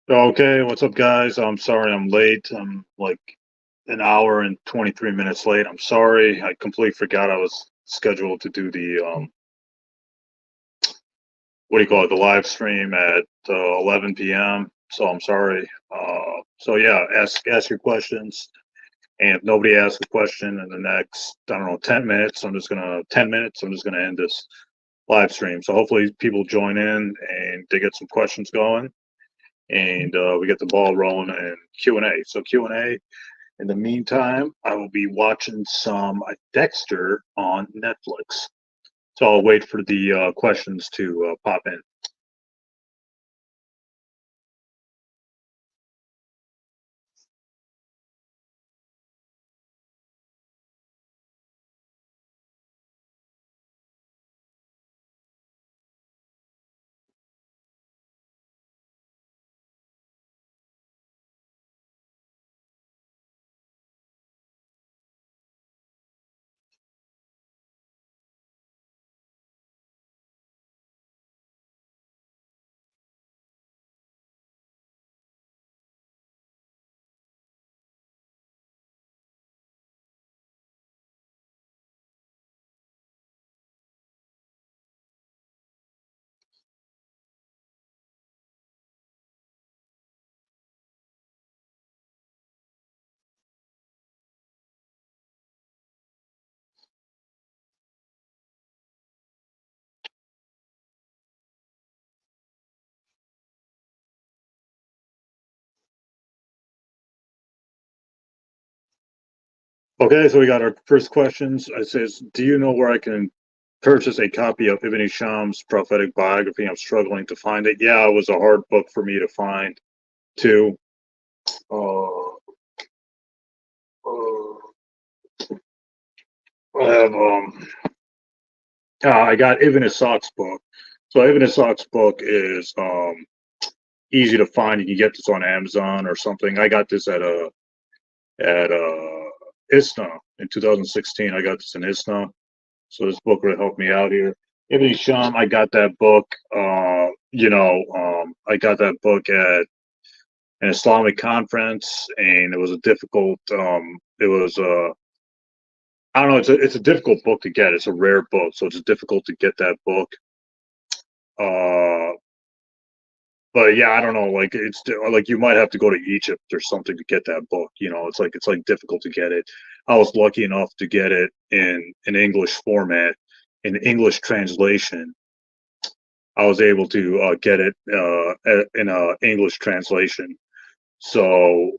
Okay, what's up, guys? I'm sorry I'm late. I'm like an hour and 23 minutes late. I'm sorry. I completely forgot I was scheduled to do the what do you call it, the live stream at 11 p.m. So I'm sorry. So yeah, ask your questions. And if nobody asks a question in the next, I don't know, 10 minutes, 10 minutes, I'm just gonna end this live stream. So hopefully people join in and they get some questions going and we get the ball rolling and Q&A. So Q&A. In the meantime, I will be watching some Dexter on Netflix. So I'll wait for the questions to pop in. Okay, so we got our first questions. It says, do you know where I can purchase a copy of Ibn Hisham's prophetic biography? I'm struggling to find it. Yeah, it was a hard book for me to find too. Uh, uh, I have I got Ibn Ishaq's book. So Ibn Ishaq's book is easy to find. You can get this on Amazon or something. I got this at ISNA in 2016. I got this in ISNA, so this book really helped me out here. Ibn Hisham, I got that book. I got that book at an Islamic conference, and it was a difficult. It was I don't know. It's a difficult book to get. It's a rare book, so it's difficult to get that book. Uh, but yeah, I don't know. Like it's like you might have to go to Egypt or something to get that book. It's like difficult to get it. I was lucky enough to get it in an English format, in English translation. I was able to get it in a English translation. So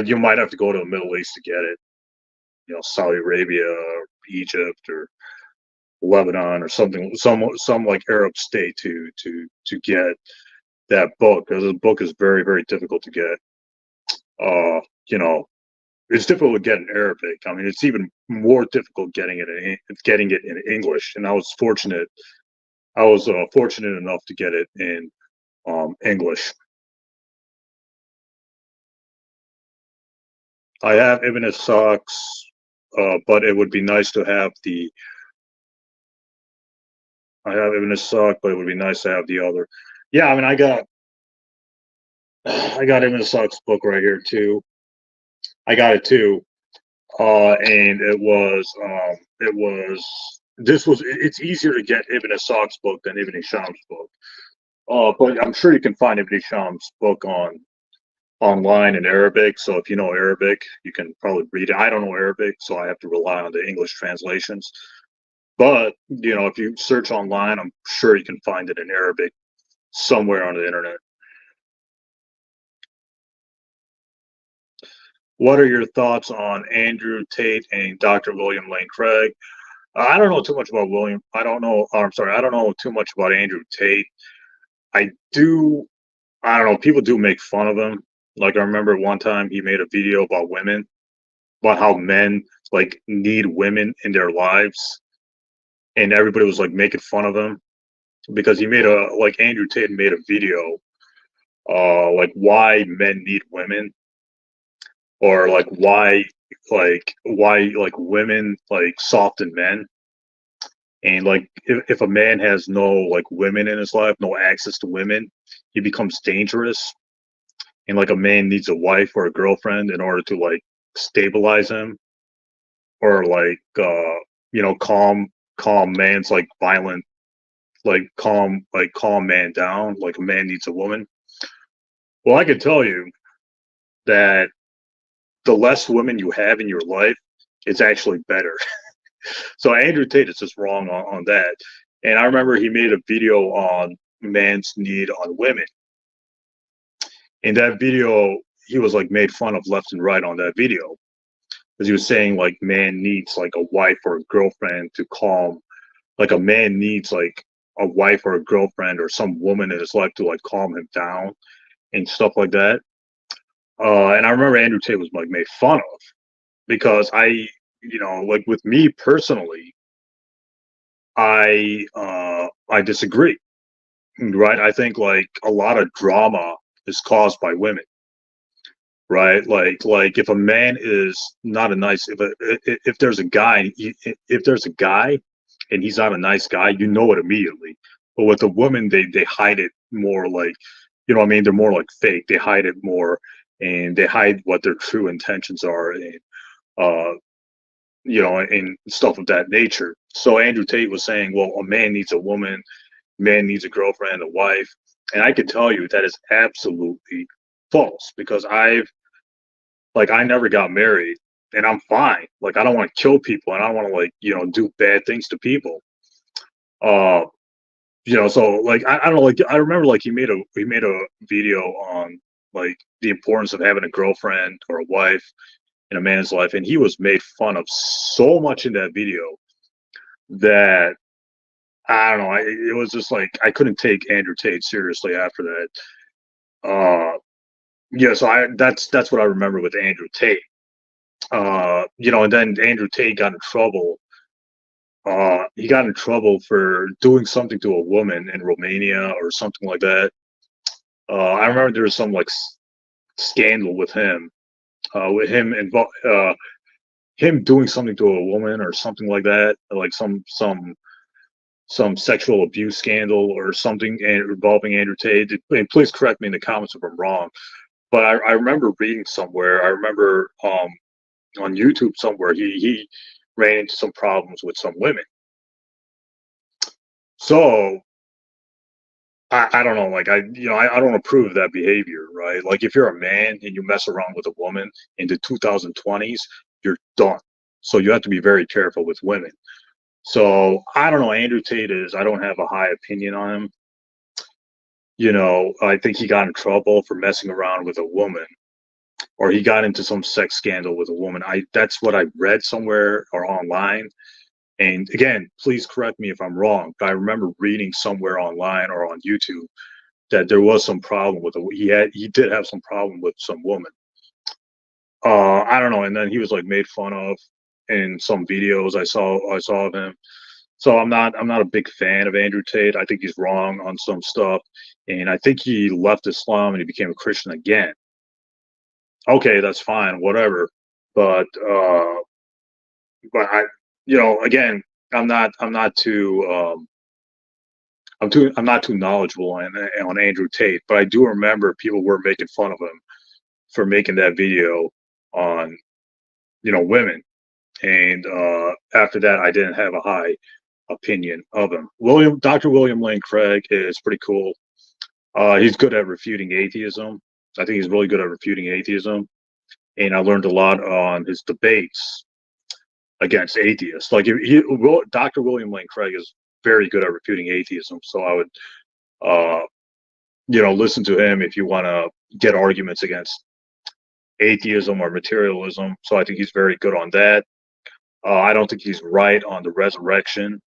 you might have to go to the Middle East to get it. Saudi Arabia, or Egypt, or Lebanon, or something, some like Arab state to get that book, because the book is very, very difficult to get. Uh, you know, it's difficult to get in Arabic. I mean, it's even more difficult getting it in English. And I was fortunate enough to get it in English. I have Ibn Ishaq's, but it would be nice to have the. I have Ibn Ishaq, but it would be nice to have the other. Yeah, I mean, I got Ibn Ishaq's book right here too. I got it too. And it's easier to get Ibn Ishaq's book than Ibn Hisham's book. But I'm sure you can find Ibn Hisham's book online in Arabic. So if you know Arabic, you can probably read it. I don't know Arabic, so I have to rely on the English translations. But if you search online, I'm sure you can find it in Arabic somewhere on the internet. What are your thoughts on Andrew Tate and Dr. William Lane Craig? I don't know too much about William. I don't know. I'm sorry. I don't know too much about Andrew Tate. I do. I don't know. People do make fun of him. Like I remember one time he made a video about women, about how men like need women in their lives, and everybody was like making fun of him because he made a like Andrew Tate made a video, like why men need women, or like why like women like soften men. And like if a man has no like women in his life, no access to women, he becomes dangerous. And like a man needs a wife or a girlfriend in order to like stabilize him, or like calm man's like violent, like calm man down, like a man needs a woman. Well, I can tell you that the less women you have in your life, it's actually better. So Andrew Tate is just wrong on that. And I remember he made a video on man's need on women. In that video, he was like made fun of left and right on that video, because he was saying like man needs like a wife or a girlfriend to calm, like a man needs like a wife or a girlfriend or some woman in his life to like calm him down and stuff like that. And I remember Andrew Tate was like made fun of, because like with me personally, I disagree. Right? I think like a lot of drama is caused by women. Right? Like if a man is not a nice, if there's a guy, if there's a guy and he's not a nice guy, you know it immediately. But with a woman, they hide it more, like, you know what I mean? They're more like fake. They hide it more, and they hide what their true intentions are, and uh and stuff of that nature. So Andrew Tate was saying, well, a man needs a woman, man needs a girlfriend, a wife. And I can tell you that is absolutely false, because I never got married, and I'm fine. Like, I don't want to kill people, and I don't want to like, do bad things to people. Uh, so like I don't know, like I remember like he made a video on like the importance of having a girlfriend or a wife in a man's life, and he was made fun of so much in that video that I don't know. It was just like I couldn't take Andrew Tate seriously after that. So that's what I remember with Andrew Tate. And then Andrew Tate got in trouble. He got in trouble for doing something to a woman in Romania or something like that. I remember there was some like scandal with him involved, him doing something to a woman or something like that, like some sexual abuse scandal or something involving Andrew Tate. And please correct me in the comments if I'm wrong. But I remember reading somewhere. I remember on YouTube somewhere he ran into some problems with some women. So I don't know, like I don't approve of that behavior, right? Like if you're a man and you mess around with a woman in the 2020s, you're done. So you have to be very careful with women. So I don't know. Andrew Tate I don't have a high opinion on him. I think he got in trouble for messing around with a woman, or he got into some sex scandal with a woman. That's what I read somewhere or online. And again, please correct me if I'm wrong, but I remember reading somewhere online or on YouTube that there was some problem with he did have some problem with some woman. I don't know. And then he was like made fun of in some videos I saw of him. So I'm not a big fan of Andrew Tate. I think he's wrong on some stuff, and I think he left Islam and he became a Christian again. Okay, that's fine, whatever. But I, again, I'm not too I'm not too knowledgeable on Andrew Tate, but I do remember people were making fun of him for making that video on women, and after that I didn't have a high opinion of him. Dr. William Lane Craig is pretty cool. He's good at refuting atheism. I think he's really good at refuting atheism, and I learned a lot on his debates against atheists. Like Dr. William Lane Craig is very good at refuting atheism, so I would listen to him if you want to get arguments against atheism or materialism. So I think he's very good on that. I don't think he's right on the resurrection.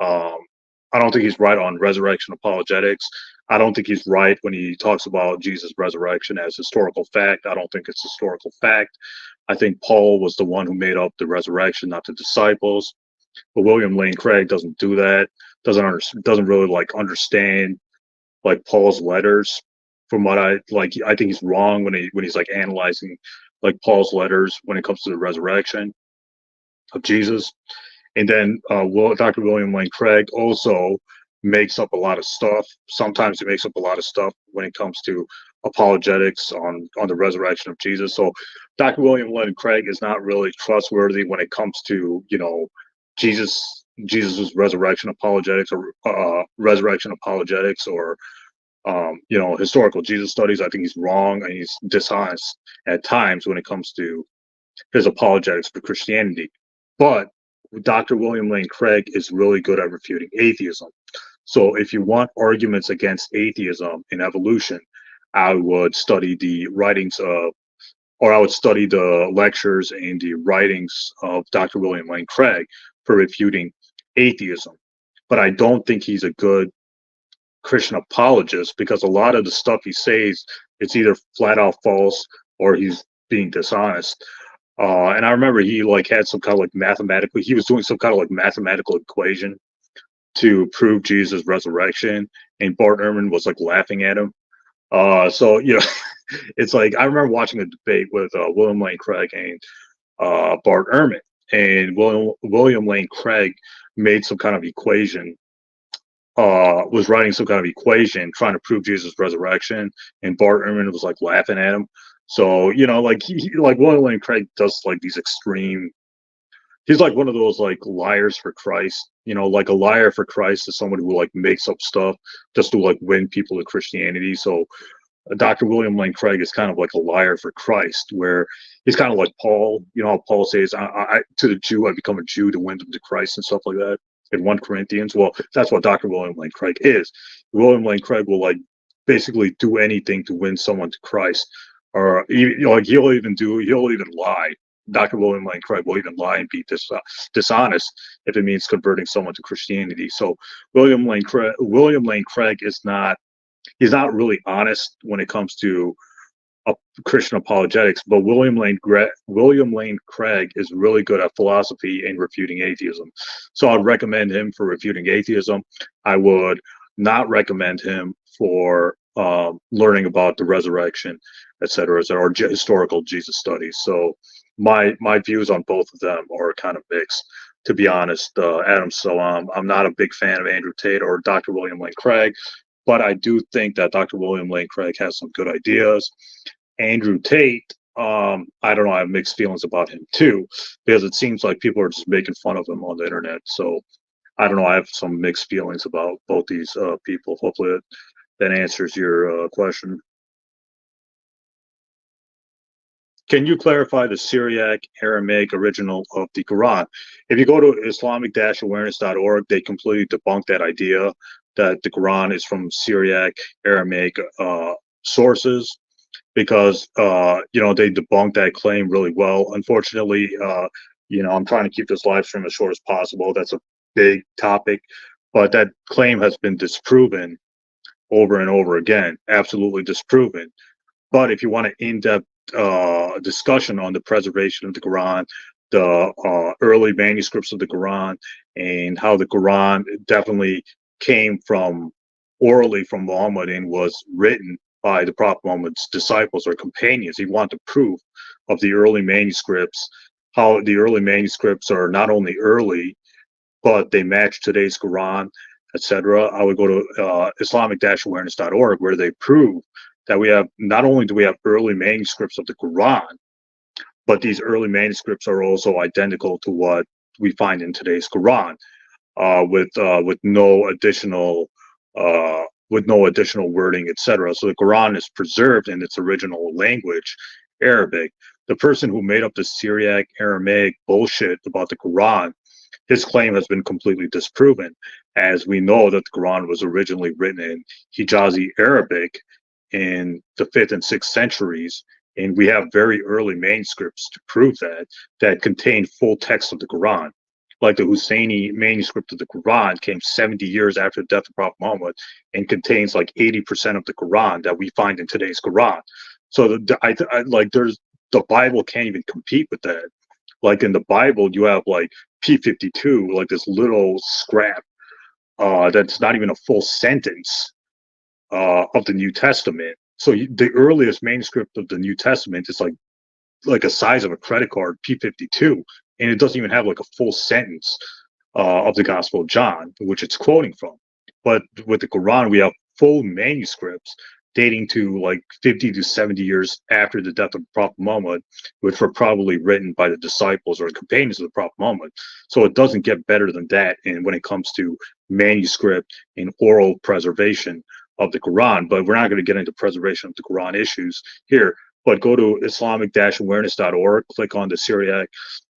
I don't think he's right on resurrection apologetics. I don't think he's right when he talks about Jesus' resurrection as historical fact. I don't think it's historical fact. I think Paul was the one who made up the resurrection, not the disciples. But William Lane Craig doesn't do that. Doesn't really like understand like Paul's letters. From what I think he's wrong when he's like analyzing like Paul's letters when it comes to the resurrection of Jesus. And then Dr. William Lane Craig also makes up a lot of stuff. Sometimes he makes up a lot of stuff when it comes to apologetics on the resurrection of Jesus. So Dr. William Lane Craig is not really trustworthy when it comes to, Jesus's resurrection apologetics, or resurrection apologetics, or historical Jesus studies. I think he's wrong and he's dishonest at times when it comes to his apologetics for Christianity. But Dr. William Lane Craig is really good at refuting atheism. So if you want arguments against atheism and evolution, I would study the writings of, or I would study the lectures and the writings of Dr. William Lane Craig for refuting atheism. But I don't think he's a good Christian apologist, because a lot of the stuff he says, it's either flat out false or he's being dishonest. And I remember he had some kind of he was doing some kind of mathematical equation to prove Jesus' resurrection, and Bart Ehrman was laughing at him. So it's I remember watching a debate with William Lane Craig and Bart Ehrman, and William Lane Craig made some kind of equation, was writing some kind of equation trying to prove Jesus' resurrection, and Bart Ehrman was laughing at him. So William Lane Craig does these extreme. He's one of those liars for Christ. A liar for Christ is somebody who makes up stuff just to win people to Christianity. So Dr. William Lane Craig is kind of a liar for Christ, where he's kind of like Paul. How Paul says, I to the Jew, I become a Jew to win them to Christ and stuff like that in 1 Corinthians. Well, that's what Dr. William Lane Craig is. William Lane Craig will basically do anything to win someone to Christ, or he'll even lie. Dr. William Lane Craig will even lie and be dishonest if it means converting someone to Christianity. So William Lane Craig is not. He's not really honest when it comes to Christian apologetics, but William Lane Craig is really good at philosophy and refuting atheism. So I'd recommend him for refuting atheism. I would not recommend him for learning about the resurrection, etc., or historical Jesus studies. So my views on both of them are kind of mixed, to be honest, Adam. So I'm not a big fan of Andrew Tate or Dr. William Lane Craig, but I do think that Dr. William Lane Craig has some good ideas. Andrew Tate, I don't know, I have mixed feelings about him too, because it seems like people are just making fun of him on the internet. So I don't know, I have some mixed feelings about both these people. Hopefully that answers your question. Can you clarify the Syriac Aramaic original of the Quran? If you go to Islamic-awareness.org, they completely debunk that idea that the Quran is from Syriac Aramaic sources, because they debunk that claim really well. Unfortunately, I'm trying to keep this live stream as short as possible. That's a big topic, but that claim has been disproven over and over again, absolutely disproven. But if you want an in-depth discussion on the preservation of the Quran, the early manuscripts of the Quran, and how the Quran definitely came from orally from Muhammad and was written by the Prophet Muhammad's disciples or companions. He wanted proof of the early manuscripts, how the early manuscripts are not only early, but they match today's Quran, etc. I would go to Islamic-awareness.org, where they prove that we have, not only do we have early manuscripts of the Quran, but these early manuscripts are also identical to what we find in today's Quran, with no additional wording, etc. So the Quran is preserved in its original language, Arabic. The person who made up the Syriac Aramaic bullshit about the Quran, his claim has been completely disproven, as we know that the Quran was originally written in Hijazi Arabic in the 5th and 6th centuries, and we have very early manuscripts to prove that contain full text of the Quran. Like the Husseini manuscript of the Quran came 70 years after the death of Prophet Muhammad and contains 80% of the Quran that we find in today's Quran. So there's the Bible can't even compete with that. Like in the Bible, you have P52, this little scrap that's not even a full sentence of the New Testament. So the earliest manuscript of the New Testament is like a size of a credit card, P52, and it doesn't even have a full sentence of the Gospel of John, which it's quoting from. But with the Quran, we have full manuscripts dating to like 50 to 70 years after the death of Prophet Muhammad, which were probably written by the disciples or the companions of the Prophet Muhammad. So it doesn't get better than that. And when it comes to manuscript and oral preservation of the Quran, but we're not going to get into preservation of the Quran issues here. But go to Islamic-awareness.org, click on the Syriac.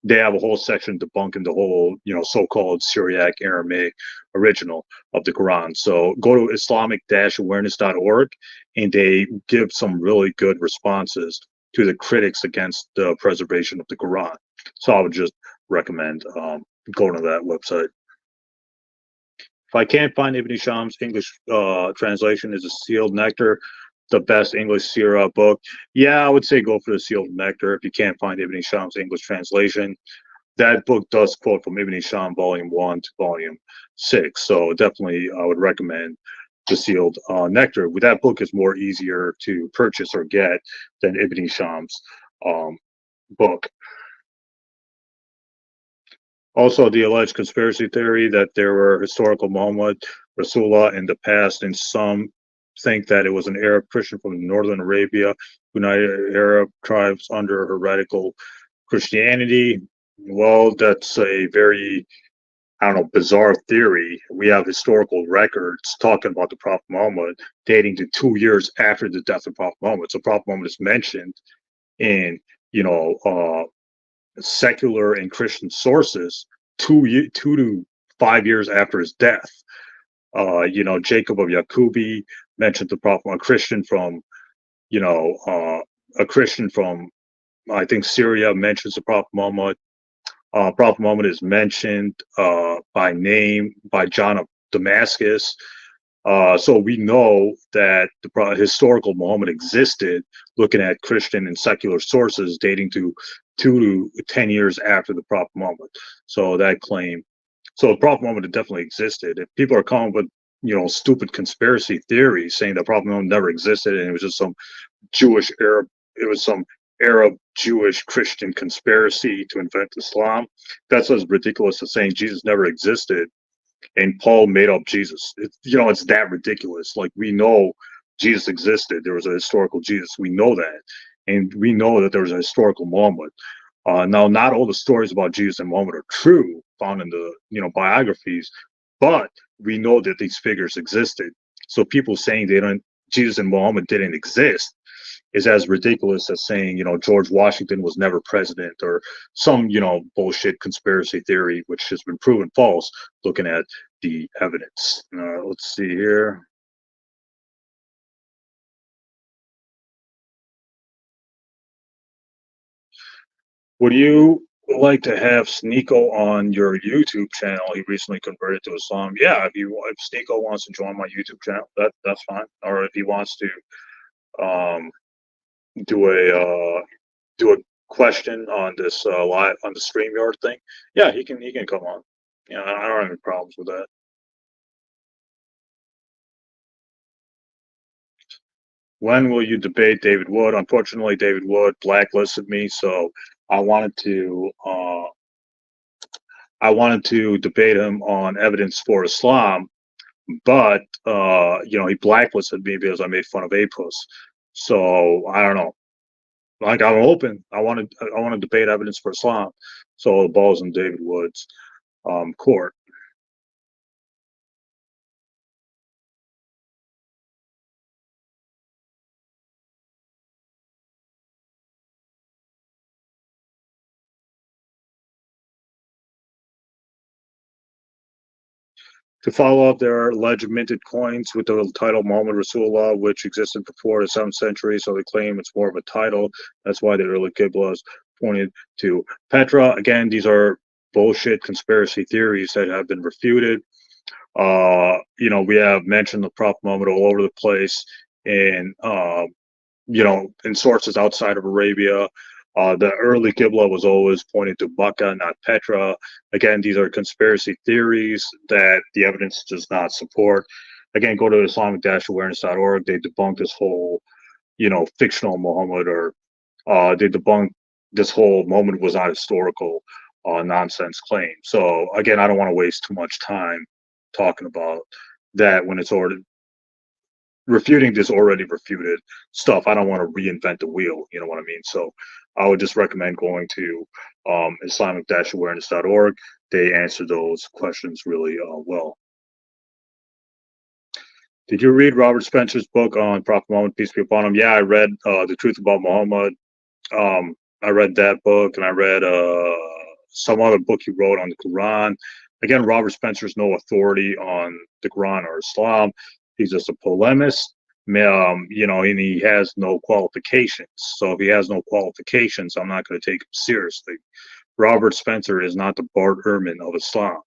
They have a whole section debunking the whole, so-called Syriac Aramaic original of the Quran. So go to Islamic-awareness.org, and they give some really good responses to the critics against the preservation of the Quran. So I would just recommend going to that website. If I can't find Ibn Hisham's English translation, is a Sealed Nectar the best English Sirah book? Yeah, I would say go for the Sealed Nectar if you can't find Ibn Hisham's English translation. That book does quote from Ibn Hisham, Volume 1 to Volume 6. So definitely I would recommend the Sealed Nectar. That book is more easier to purchase or get than Ibn Hisham's book. Also, the alleged conspiracy theory that there were historical Muhammad Rasulullah in the past, and some think that it was an Arab Christian from northern Arabia, united Arab tribes under heretical Christianity. Well, that's a very, bizarre theory. We have historical records talking about the Prophet Muhammad dating to 2 years after the death of Prophet Muhammad. So Prophet Muhammad is mentioned in, secular and Christian sources 2 to 5 years after his death. Jacob of Yaqubi mentioned the Prophet, a Christian from, I think Syria mentions the Prophet Muhammad. Prophet Muhammad is mentioned by name by John of Damascus. So we know that the historical Muhammad existed, looking at Christian and secular sources dating to 2 to 10 years after the Prophet Muhammad. So that claim, so the Prophet Muhammad definitely existed. If people are coming with, stupid conspiracy theories saying that Prophet Muhammad never existed and it was just some Jewish Arab, it was some Arab Jewish Christian conspiracy to invent Islam, that's as ridiculous as saying Jesus never existed and Paul made up Jesus. It's that ridiculous. Like, we know Jesus existed. There was a historical Jesus. We know that. And we know that there was a historical Muhammad. Now, not all the stories about Jesus and Muhammad are true, found in the, biographies, but we know that these figures existed. So people saying Jesus and Muhammad didn't exist is as ridiculous as saying, George Washington was never president, or some, bullshit conspiracy theory, which has been proven false looking at the evidence. Let's see here. Would you like to have Sneeko on your YouTube channel? He recently converted to Islam. Yeah, if Sneeko wants to join my YouTube channel, that's fine. Or if he wants to um, do a question on this live on the StreamYard thing, yeah, he can come on. I don't have any problems with that. When will you debate David Wood? Unfortunately, David Wood blacklisted me, so I wanted to debate him on evidence for Islam, but he blacklisted me because I made fun of APUS. So I don't know. Like, I'm open. I want to debate evidence for Islam. So the ball's in David Wood's court. To follow up, there are alleged minted coins with the title Muhammad Rasulullah, which existed before the 7th century, so they claim it's more of a title. That's why the early Qiblas pointed to Petra. Again, these are bullshit conspiracy theories that have been refuted. We have mentioned the Prophet Muhammad all over the place, and in sources outside of Arabia. The early Qibla was always pointed to Makkah, not Petra. Again, these are conspiracy theories that the evidence does not support. Again, go to Islamic-awareness.org. They debunk this whole, fictional Muhammad, or they debunk this whole Muhammad was not historical nonsense claim. So again, I don't want to waste too much time talking about that when it's already refuting this already refuted stuff. I don't want to reinvent the wheel. You know what I mean? So I would just recommend going to Islamic-awareness.org. They answer those questions really well. Did you read Robert Spencer's book on Prophet Muhammad, peace be upon him? Yeah, I read The Truth About Muhammad. I read that book, and I read some other book he wrote on the Quran. Again, Robert Spencer is no authority on the Quran or Islam. He's just a polemist, and he has no qualifications. So if he has no qualifications, I'm not going to take him seriously. Robert Spencer is not the Bart Ehrman of Islam.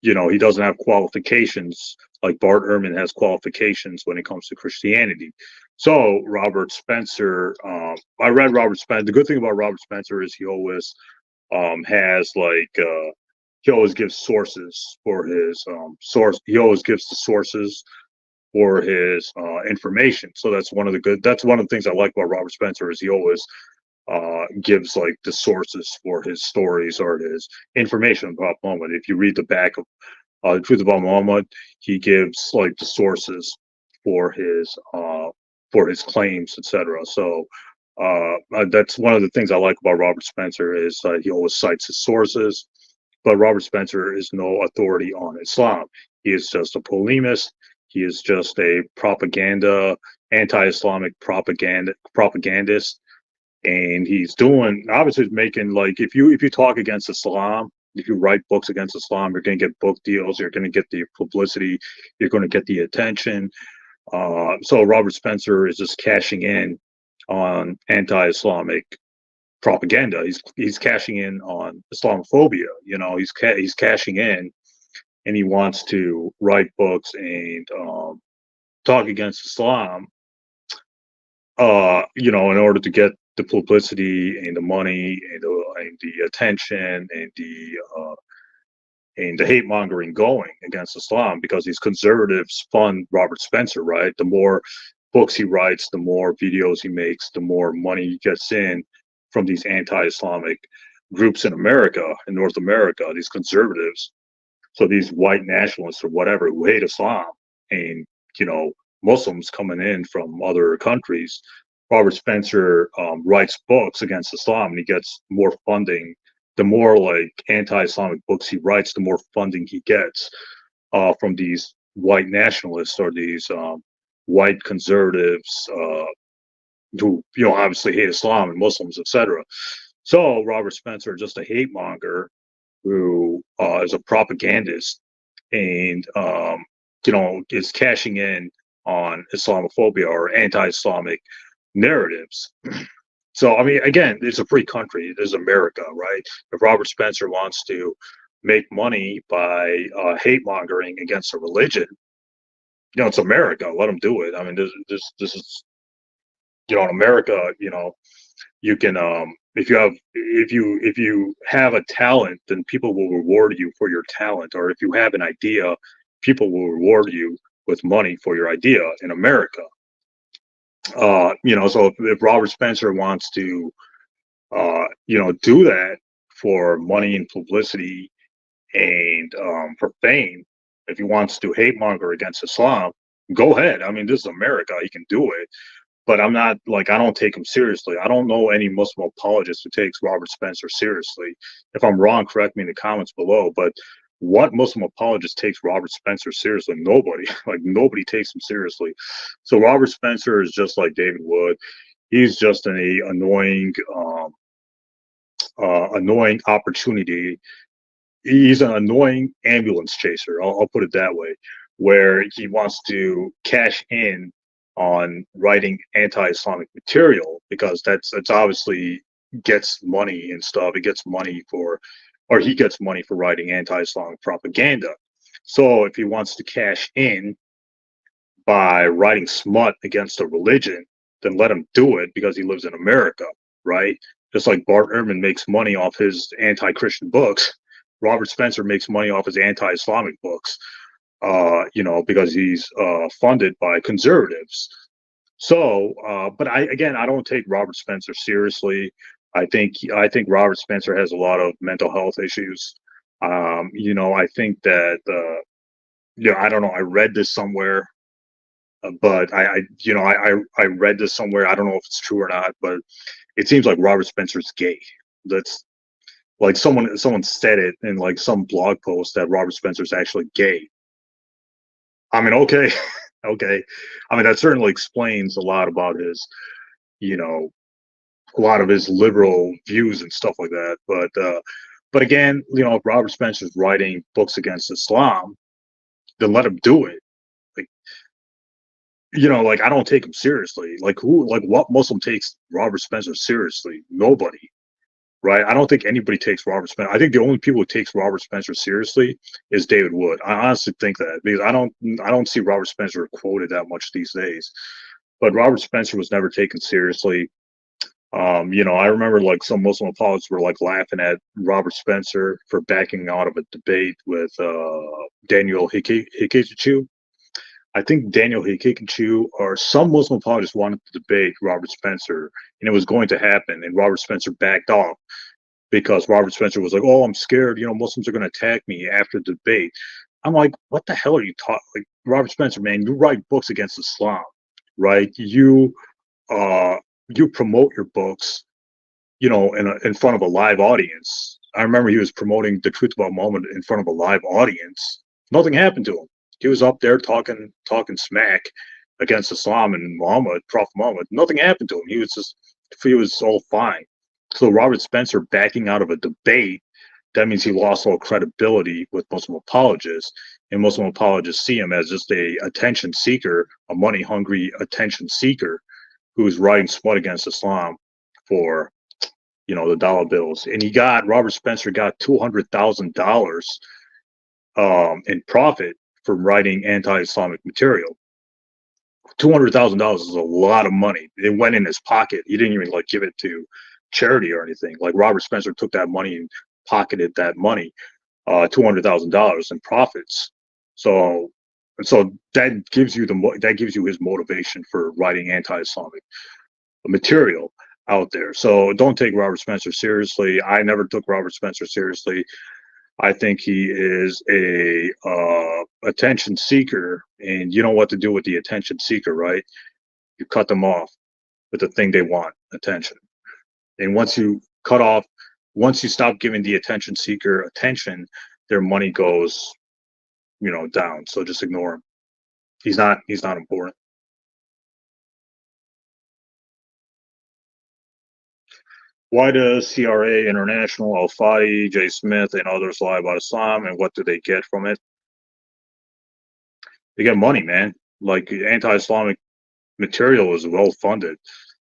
He doesn't have qualifications like Bart Ehrman has qualifications when it comes to Christianity. So Robert Spencer, I read Robert Spencer. The good thing about Robert Spencer is he always he always gives sources for his source. He always gives the sources for his information. So that's one of the things I like about Robert Spencer is he always gives like the sources for his stories or his information about Muhammad. If you read the back of The Truth About Muhammad, he gives like the sources for his claims, etc. So that's one of the things I like about Robert Spencer is he always cites his sources. But Robert Spencer is no authority on Islam. He is just a polemist. He is just a anti-Islamic propagandist, and he's obviously making like if you talk against Islam, if you write books against Islam, you're going to get book deals, you're going to get the publicity, you're going to get the attention. So Robert Spencer is just cashing in on anti-Islamic propaganda. He's cashing in on Islamophobia. He's cashing in, and he wants to write books and talk against Islam. In order to get the publicity and the money and the attention and the hate mongering going against Islam, because these conservatives fund Robert Spencer, right? The more books he writes, the more videos he makes, the more money he gets in from these anti-Islamic groups in North America, these conservatives. So these white nationalists or whatever who hate Islam and, Muslims coming in from other countries. Robert Spencer writes books against Islam, and he gets more funding. The more like anti-Islamic books he writes, the more funding he gets from these white nationalists or these white conservatives who obviously hate Islam and Muslims, etc. So Robert Spencer, just a hate monger who is a propagandist and is cashing in on Islamophobia or anti-Islamic narratives. So, I mean, again, it's a free country. It is America, right? If Robert Spencer wants to make money by hate mongering against a religion, it's America. Let him do it. I mean, this is, in America, you can, if you have a talent, then people will reward you for your talent. Or if you have an idea, people will reward you with money for your idea in America. So if Robert Spencer wants to, do that for money and publicity and for fame, if he wants to hate monger against Islam, go ahead. I mean, this is America. He can do it. But I don't take him seriously. I don't know any Muslim apologist who takes Robert Spencer seriously. If I'm wrong, correct me in the comments below. But what Muslim apologist takes Robert Spencer seriously? Nobody. Nobody takes him seriously. So Robert Spencer is just like David Wood. He's just an annoying opportunity. He's an annoying ambulance chaser. I'll put it that way, where he wants to cash in on writing anti-Islamic material because that's obviously gets money and stuff. It gets money he gets money for writing anti-Islamic propaganda. So if he wants to cash in by writing smut against a religion, then let him do it because he lives in America, right? Just like Bart Ehrman makes money off his anti-Christian books, Robert Spencer makes money off his anti-Islamic books. Because he's funded by conservatives. So, but I don't take Robert Spencer seriously. I think Robert Spencer has a lot of mental health issues. I think that I don't know. I read this somewhere, but I read this somewhere. I don't know if it's true or not, but it seems like Robert Spencer's gay. That's like someone said it in like some blog post that Robert Spencer's actually gay. I mean, okay, okay. I mean, that certainly explains a lot about his, you know, a lot of his liberal views and stuff like that. But again, if Robert Spencer's writing books against Islam, then let him do it. Like, like I don't take him seriously. Like what Muslim takes Robert Spencer seriously? Nobody, right? I don't think anybody takes Robert Spencer. I think the only people who takes Robert Spencer seriously is David Wood. I honestly think that because I don't see Robert Spencer quoted that much these days. But Robert Spencer was never taken seriously. I remember like some Muslim apologists were like laughing at Robert Spencer for backing out of a debate with Daniel Hikichu. I think Daniel Hikichu or some Muslim apologists wanted to debate Robert Spencer, and it was going to happen, and Robert Spencer backed off because Robert Spencer was like, "Oh, I'm scared. Muslims are going to attack me after the debate." I'm like, "What the hell are you talking?" Like Robert Spencer, man, you write books against Islam, right? Uh, you promote your books, in front of a live audience. I remember he was promoting the Truth About Muhammad in front of a live audience. Nothing happened to him. He was up there talking smack against Islam and Muhammad, Prophet Muhammad. Nothing happened to him. He was all fine. So Robert Spencer backing out of a debate, that means he lost all credibility with Muslim apologists. And Muslim apologists see him as just a attention seeker, a money hungry attention seeker who's writing smut against Islam for the dollar bills. And Robert Spencer got $200,000 in profit from writing anti-Islamic material. $200,000 is a lot of money. It went in his pocket. He didn't even like give it to charity or anything. Like Robert Spencer took that money and pocketed that money, $200,000 in profits. So that gives you his motivation for writing anti-Islamic material out there. So don't take Robert Spencer seriously. I never took Robert Spencer seriously. I think he is a attention seeker, and you know what to do with the attention seeker, right? You cut them off with the thing they want, attention. And once you stop giving the attention seeker attention, their money goes, down. So just ignore him. He's not important. Why does CRA International, Al Fadi, Jay Smith, and others lie about Islam, and what do they get from it? They get money, man. Like anti-Islamic material is well funded.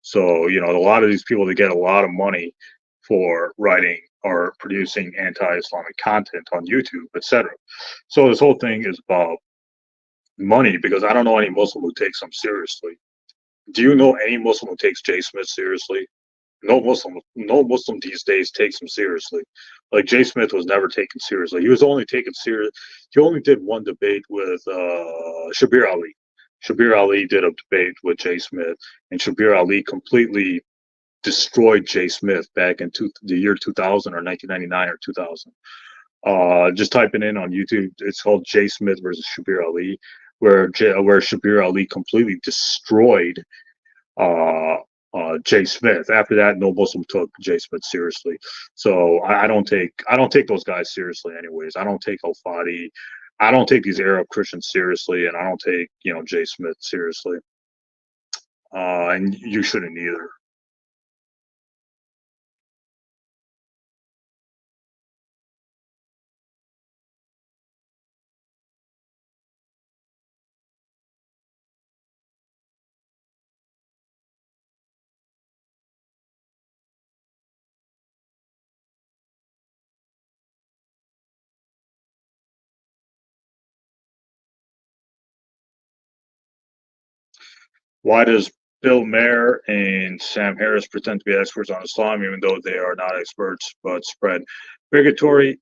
So, a lot of these people, they get a lot of money for writing or producing anti-Islamic content on YouTube, etc. So this whole thing is about money because I don't know any Muslim who takes them seriously. Do you know any Muslim who takes Jay Smith seriously? No Muslim these days takes him seriously. Like Jay Smith was never taken seriously. He was only taken serious. He only did one debate with Shabir Ali. Shabir Ali did a debate with Jay Smith, and Shabir Ali completely destroyed Jay Smith back in the year 2000 or 1999 or 2000. Just type it in on YouTube. It's called Jay Smith versus Shabir Ali, where Shabir Ali completely destroyed uh, Jay Smith. After that, no Muslim took Jay Smith seriously. So I don't take those guys seriously, anyways. I don't take Al Fadi. I don't take these Arab Christians seriously, and I don't take Jay Smith seriously. And you shouldn't either. Why does Bill Maher and Sam Harris pretend to be experts on Islam, even though they are not experts, but spread bigotry?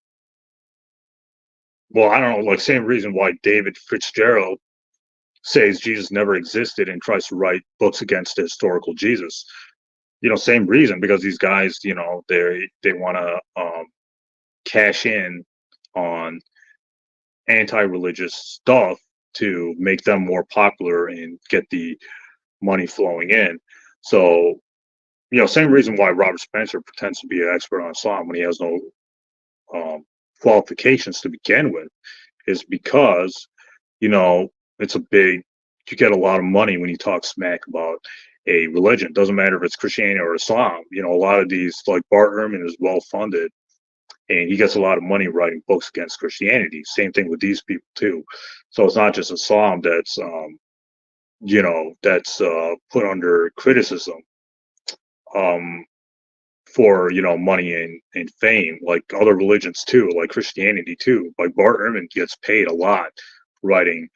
Well, I don't know, like same reason why David Fitzgerald says Jesus never existed and tries to write books against the historical Jesus. same reason, because these guys, they want to cash in on anti-religious stuff to make them more popular and get the money flowing in. So, same reason why Robert Spencer pretends to be an expert on Islam when he has no um, qualifications to begin with, is because, you know, it's a big, you get a lot of money when you talk smack about a religion. Doesn't matter if it's Christianity or Islam. A lot of these, like Bart Ehrman is well funded and he gets a lot of money writing books against Christianity. Same thing with these people too. So it's not just Islam that's put under criticism um, for money and fame, like other religions too, like Christianity too. Like Bart Ehrman gets paid a lot writing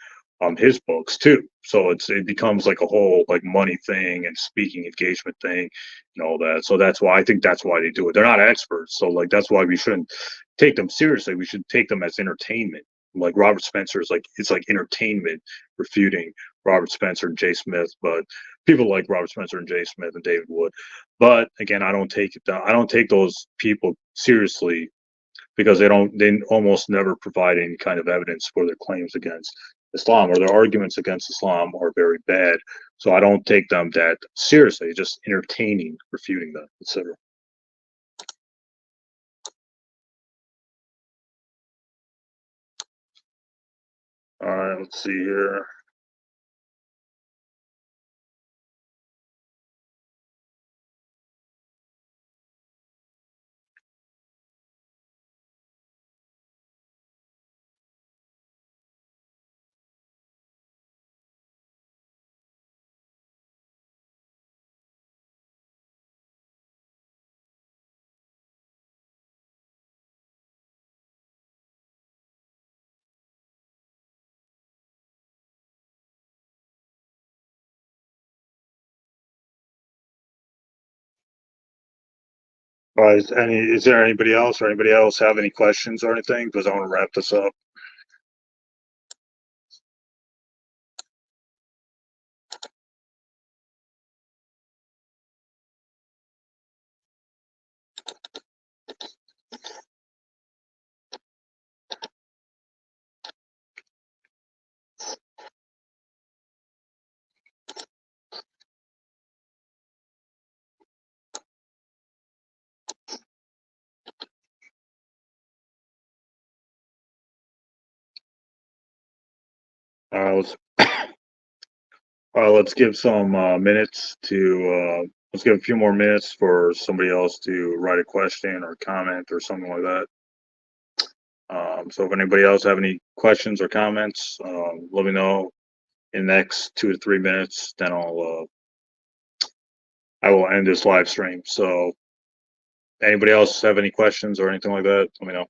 his books too. So it becomes like a whole like money thing and speaking engagement thing and all that. So I think that's why they do it. They're not experts. So like that's why we shouldn't take them seriously. We should take them as entertainment. Like Robert Spencer is like it's like entertainment refuting Robert Spencer and Jay Smith, but people like Robert Spencer and Jay Smith and David Wood. But again, I don't take those people seriously because they almost never provide any kind of evidence for their claims against Islam, or their arguments against Islam are very bad. So I don't take them that seriously, just entertaining, refuting them, etc. All right, let's see here. All right, is there anybody else, or anybody else have any questions or anything? Because I want to wrap this up. Let's let's give some minutes to let's give a few more minutes for somebody else to write a question or comment or something like that. So if anybody else have any questions or comments, let me know in the next 2 to 3 minutes. Then I will end this live stream. So anybody else have any questions or anything like that? Let me know.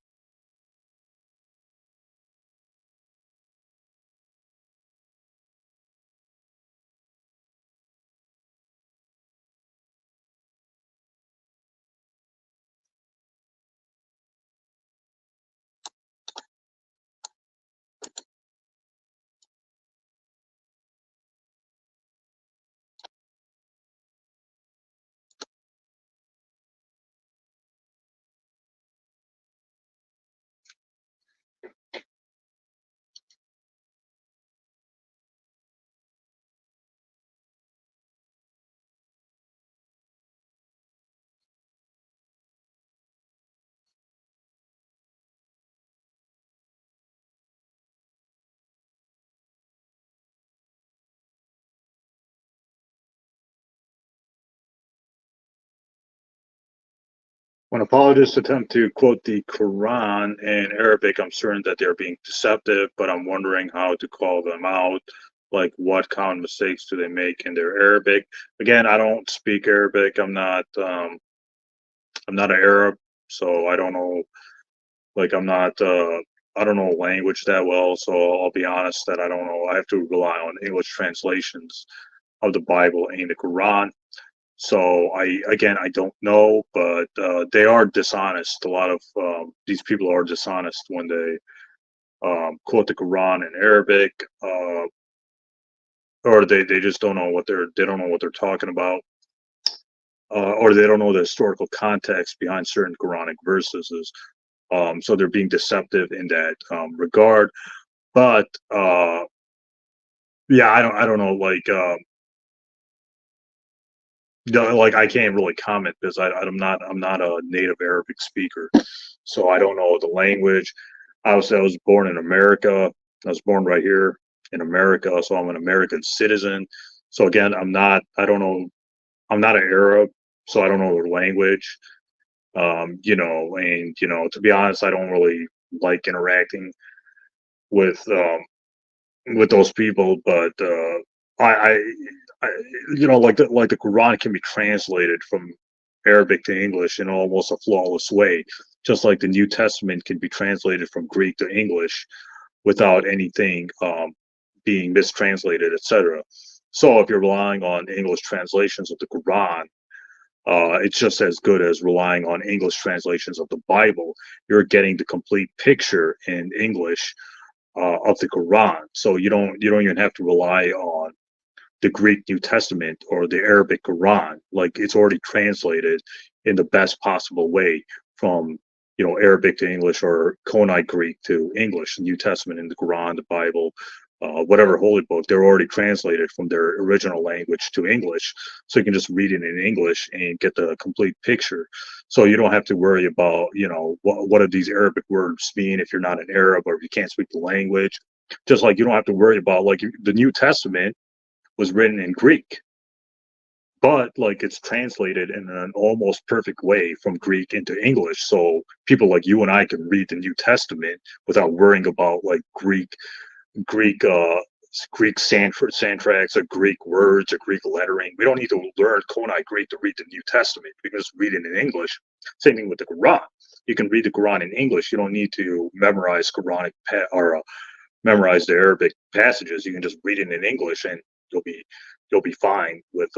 When apologists attempt to quote the Quran in Arabic, I'm certain that they're being deceptive, but I'm wondering how to call them out. Like, what common mistakes do they make in their Arabic? Again, I don't speak Arabic. I'm not an Arab, so I don't know. Like, I don't know language that well. So I'll be honest that I don't know. I have to rely on English translations of the Bible and the Quran. So I don't know, but they are dishonest. A lot of these people are dishonest when they quote the Quran in Arabic, or they just don't know what they don't know what they're talking about. or they don't know the historical context behind certain Quranic verses. So they're being deceptive in that regard. But yeah, I don't know, like I can't really comment because I'm not a native Arabic speaker, so I don't know the language. Obviously, I was born in America. I was born right here in America, so I'm an American citizen. So again, I don't know. I'm not an Arab, so I don't know the language. And to be honest, I don't really like interacting with those people. But I, I like the Quran can be translated from Arabic to English in almost a flawless way, just like the New Testament can be translated from Greek to English without anything being mistranslated, etc. So if you're relying on English translations of the Quran, it's just as good as relying on English translations of the Bible. You're getting the complete picture in English of the Quran, so you don't even have to rely on the Greek New Testament or the Arabic Quran. Like it's already translated in the best possible way from Arabic to English or Koine Greek to English. The New Testament and the Quran, the Bible, whatever holy book, they're already translated from their original language to English. So you can just read it in English and get the complete picture. So you don't have to worry about, what do these Arabic words mean if you're not an Arab or if you can't speak the language. Just like you don't have to worry about like the New Testament was written in Greek, but like it's translated in an almost perfect way from Greek into English. So people like you and I can read the New Testament without worrying about like Greek Greek syntax or Greek words or Greek lettering. We don't need to learn Koine Greek to read the New Testament. We can just read it in English. Same thing with the Quran. You can read the Quran in English. You don't need to memorize Quranic or memorize the Arabic passages. You can just read it in English, and you'll be you'll be fine with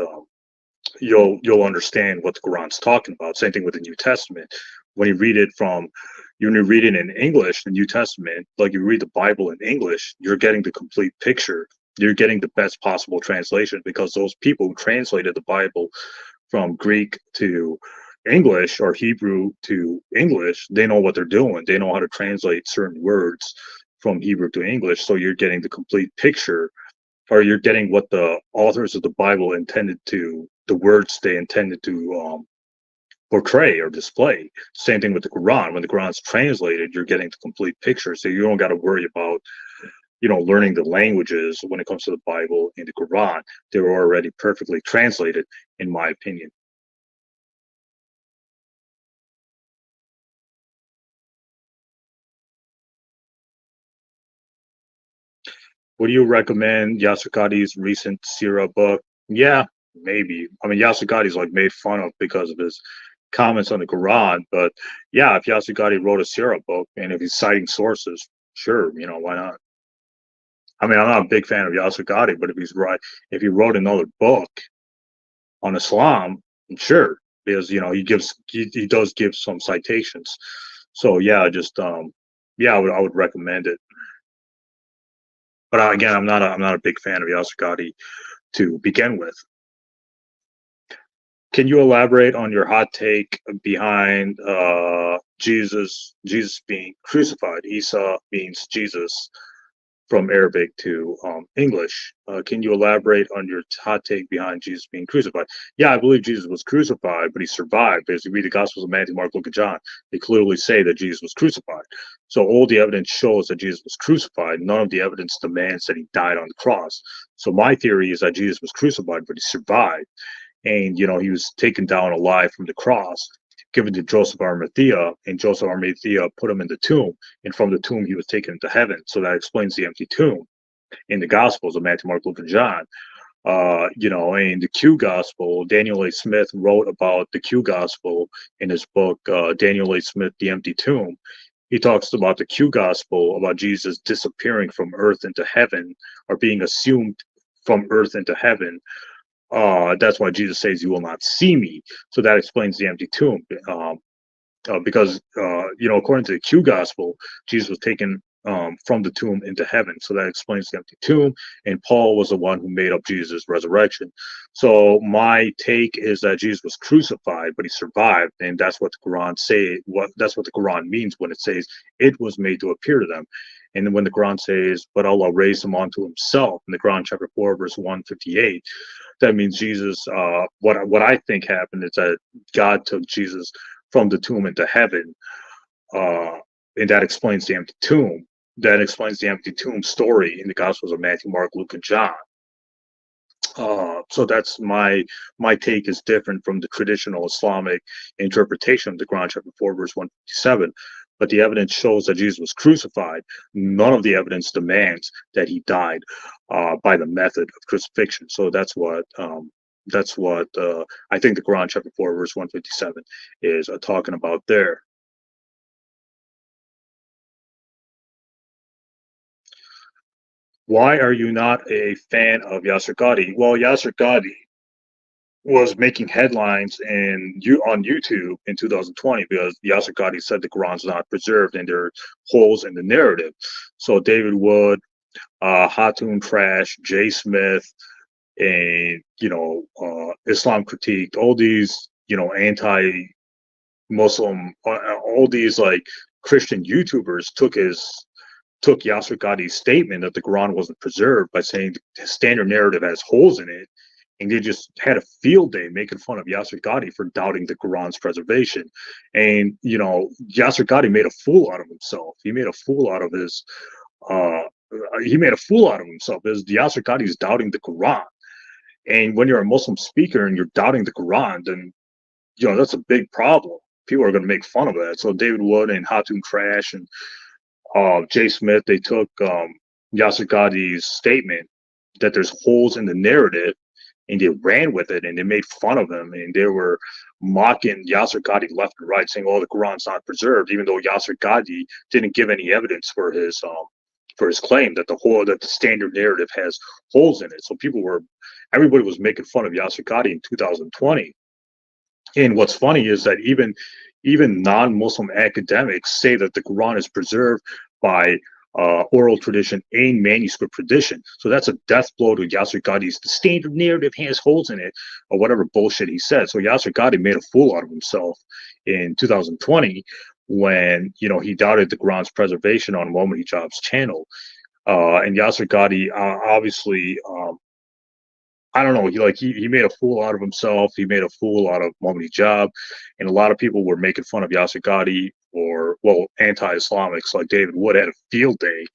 you'll understand what the Quran's talking about. Same thing with the New Testament. When you read it in English, the New Testament, like you read the Bible in English, you're getting the complete picture. You're getting the best possible translation because those people who translated the Bible from Greek to English or Hebrew to English, they know what they're doing. They know how to translate certain words from Hebrew to English. So you're getting the complete picture, or you're getting what the authors of the Bible the words they intended to portray or display. Same thing with the Quran. When the Quran's translated, you're getting the complete picture. So you don't got to worry about, learning the languages when it comes to the Bible and the Quran. They're already perfectly translated, in my opinion. Would you recommend Yasukadi's recent Sira book? Yeah, maybe. I mean, Yasukadi's like made fun of because of his comments on the Quran, but yeah, if Yasukadi wrote a Sira book and if he's citing sources, sure, why not? I mean, I'm not a big fan of Yasukadi, but if he wrote another book on Islam, sure, because he does give some citations. So yeah, just yeah, I would recommend it. But again, I'm not a big fan of Yasukadi to begin with. Can you elaborate on your hot take behind Jesus being crucified? Isa means Jesus from Arabic to English. Can you elaborate on your hot take behind Jesus being crucified? Yeah, I believe Jesus was crucified, but he survived. As you read the Gospels of Matthew, Mark, Luke, and John, they clearly say that Jesus was crucified. So all the evidence shows that Jesus was crucified. None of the evidence demands that he died on the cross. So my theory is that Jesus was crucified, but he survived. And he was taken down alive from the cross, given to Joseph Arimathea, and Joseph Arimathea put him in the tomb, and from the tomb he was taken into heaven. So that explains the empty tomb in the Gospels of Matthew, Mark, Luke, and John. In the Q Gospel, Daniel A. Smith wrote about the Q Gospel in his book, Daniel A. Smith, The Empty Tomb. He talks about the Q Gospel, about Jesus disappearing from earth into heaven, or being assumed from earth into heaven. That's why Jesus says, "You will not see me." So that explains the empty tomb. Because according to the Q Gospel, Jesus was taken from the tomb into heaven. So that explains the empty tomb. And Paul was the one who made up Jesus' resurrection. So my take is that Jesus was crucified, but he survived, and that's what the Quran that's what the Quran means when it says it was made to appear to them. And then when the Quran says, "But Allah raised him onto Himself," in the Quran chapter 4, verse 158, that means Jesus. What I think happened is that God took Jesus from the tomb into heaven, and that explains the empty tomb. That explains the empty tomb story in the Gospels of Matthew, Mark, Luke, and John. So that's my take is different from the traditional Islamic interpretation of the Quran chapter 4 verse 157. But the evidence shows that Jesus was crucified. None of the evidence demands that he died by the method of crucifixion. So that's what I think the Quran chapter 4 verse 157 is talking about there. Why are you not a fan of Yasser Qadhi? Well, Yasser Qadhi was making headlines on YouTube in 2020 because Yasser Qadhi said the Quran's not preserved and there are holes in the narrative. So David Wood, Hatun Trash, Jay Smith, and Islam Critiqued, all these anti-Muslim, all these like Christian YouTubers took Yasser Qadhi's statement that the Quran wasn't preserved by saying the standard narrative has holes in it, and they just had a field day making fun of Yasser Qadhi for doubting the Quran's preservation. And Yasser Qadhi made a fool out of himself. He made a fool out of his. He made a fool out of himself because Yasser Qadhi is doubting the Quran. And when you're a Muslim speaker and you're doubting the Quran, then that's a big problem. People are going to make fun of that. So David Wood and Hatun Crash and Jay Smith, they took Yasser Qadhi's statement that there's holes in the narrative, and they ran with it, and they made fun of him, and they were mocking Yasser Qadhi left and right, saying, "Oh, the Quran's not preserved," even though Yasser Qadhi didn't give any evidence for his claim that the standard narrative has holes in it. So everybody was making fun of Yasser Qadhi in 2020. And what's funny is that even non-Muslim academics say that the Quran is preserved by oral tradition and manuscript tradition. So that's a death blow to Yasser Qadhi's the standard narrative has holes in it, or whatever bullshit he said. So Yasser Qadhi made a fool out of himself in 2020 when he doubted the Quran's preservation on Muhammad Hijab's channel. And Yasser Qadhi obviously I don't know. He made a fool out of himself. He made a fool out of Muhammad Hijab, and a lot of people were making fun of Yasser Qadhi, or anti-Islamics like David Wood had a field day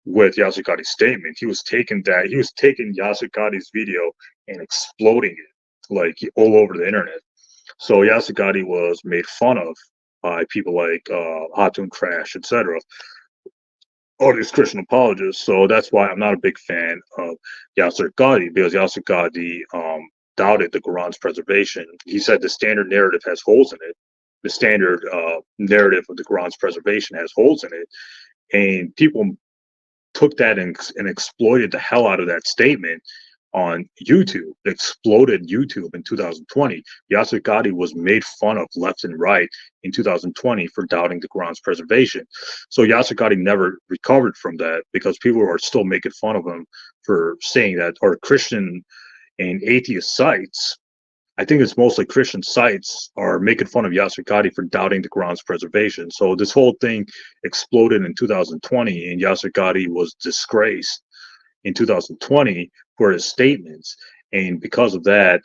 with Yasser Qadhi's statement. He was taking Yasser Qadhi's video and exploding it like all over the internet. So Yasser Qadhi was made fun of by people like Hatun Crash, etc. All these Christian apologists. So that's why I'm not a big fan of Yasser Qadhi, because Yasser Qadhi doubted the Quran's preservation. He said the standard narrative has holes in it. The standard narrative of the Quran's preservation has holes in it. And people took that and exploited the hell out of that statement on YouTube. It exploded YouTube in 2020. Yasser Qadhi was made fun of left and right in 2020 for doubting the Quran's preservation. So Yasser Qadhi never recovered from that because people are still making fun of him for saying that, or Christian and atheist sites. I think it's mostly Christian sites are making fun of Yasser Qadhi for doubting the Quran's preservation. So this whole thing exploded in 2020, and Yasser Qadhi was disgraced in 2020 for his statements. And because of that,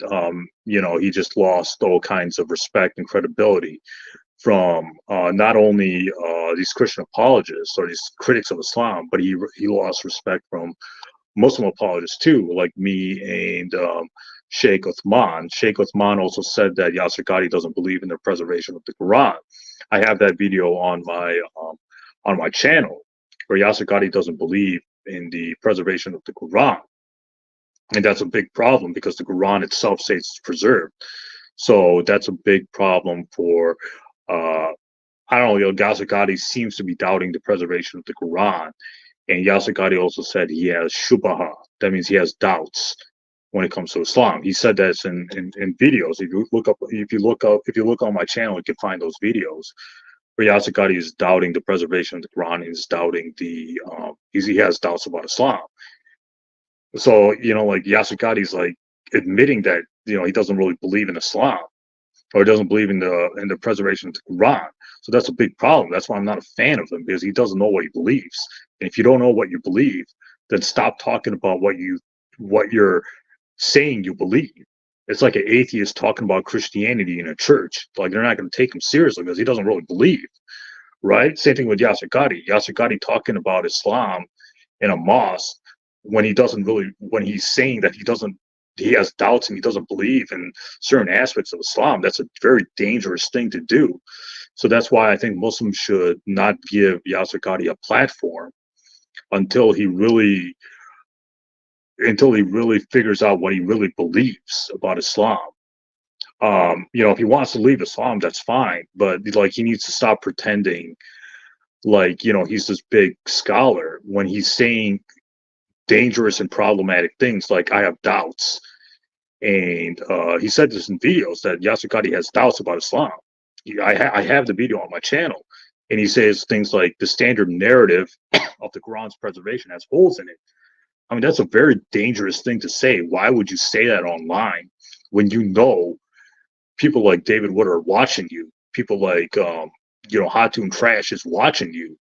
he just lost all kinds of respect and credibility from not only these Christian apologists or these critics of Islam, but he lost respect from Muslim apologists too, like me and Sheikh Uthman. Sheikh Uthman also said that Yasser Qadhi doesn't believe in the preservation of the Quran. I have that video on my channel where Yasser Qadhi doesn't believe in the preservation of the Quran. And that's a big problem because the Quran itself says it's preserved. So that's a big problem for, I don't know, Yasser Qadhi seems to be doubting the preservation of the Quran. And Yasser Qadhi also said he has shubha. That means he has doubts when it comes to Islam. He said that in videos. If you look on my channel, you can find those videos where Yasir Qadhi is doubting the preservation of the Quran, he's doubting he has doubts about Islam. So, like Yasir Qadhi's like admitting that, he doesn't really believe in Islam, or doesn't believe in the preservation of the Quran. So that's a big problem. That's why I'm not a fan of him, because he doesn't know what he believes. And if you don't know what you believe, then stop talking about what you're saying you believe. It's like an atheist talking about Christianity in a church. Like, they're not going to take him seriously because he doesn't really believe, right? Same thing with Yasir Qadhi. Yasir Qadhi talking about Islam in a mosque when when he's saying that he has doubts and he doesn't believe in certain aspects of Islam. That's a very dangerous thing to do. So that's why I think Muslims should not give Yasir Qadhi a platform until he really figures out what he really believes about Islam. If he wants to leave Islam, that's fine, but like, he needs to stop pretending like, he's this big scholar when he's saying dangerous and problematic things like, I have doubts. And he said this in videos that Yasir Qadhi has doubts about Islam. I have the video on my channel, and he says things like the standard narrative of the Quran's preservation has holes in it. I mean, that's a very dangerous thing to say. Why would you say that online when people like David Wood are watching you? People like Hatun Trash is watching you.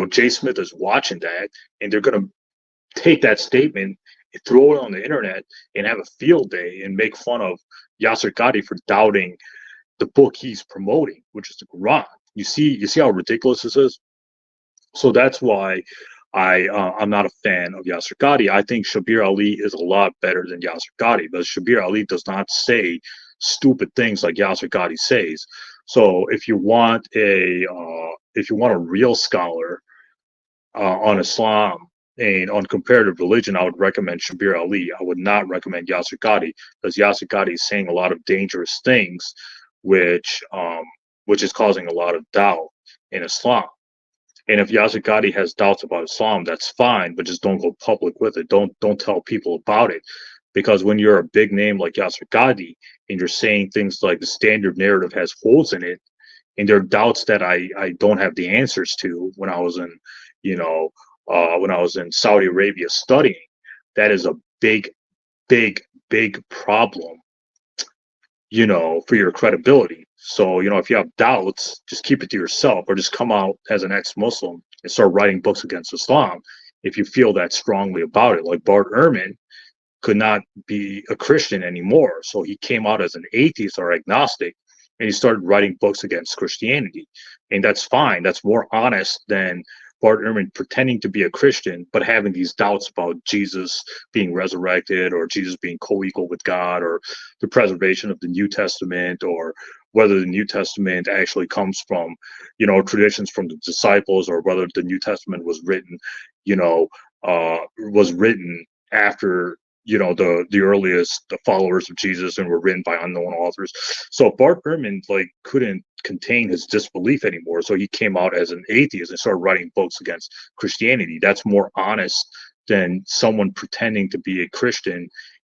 Jay Smith is watching that, and they're gonna take that statement and throw it on the internet and have a field day and make fun of Yasir Qadhi for doubting the book he's promoting, which is the Quran. You see how ridiculous this is. So that's why I'm not a fan of Yasir Qadhi. I think Shabir Ali is a lot better than Yasir Qadhi, but Shabir Ali does not say stupid things like Yasir Qadhi says. So if you want a real scholar on Islam and on comparative religion, I would recommend Shabir Ali. I would not recommend Yasir Qadhi, because Yasir Qadhi is saying a lot of dangerous things, which is causing a lot of doubt in Islam. And if Yasir Qadhi has doubts about Islam, that's fine, but just don't go public with it. Don't tell people about it, because when you're a big name like Yasir Qadhi and you're saying things like the standard narrative has holes in it, and there are doubts that I don't have the answers to when I was in Saudi Arabia studying, that is a big problem, for your credibility. So, if you have doubts, just keep it to yourself, or just come out as an ex-Muslim and start writing books against Islam if you feel that strongly about it. Like Bart Ehrman could not be a Christian anymore, so he came out as an atheist or agnostic, and he started writing books against Christianity. And that's fine. That's more honest than Bart Ehrman pretending to be a Christian, but having these doubts about Jesus being resurrected, or Jesus being co-equal with God, or the preservation of the New Testament, or whether the New Testament actually comes from, traditions from the disciples, or whether the New Testament was written, after, the earliest followers of Jesus, and were written by unknown authors. So Bart Ehrman couldn't contain his disbelief anymore, so he came out as an atheist and started writing books against Christianity. That's more honest than someone pretending to be a Christian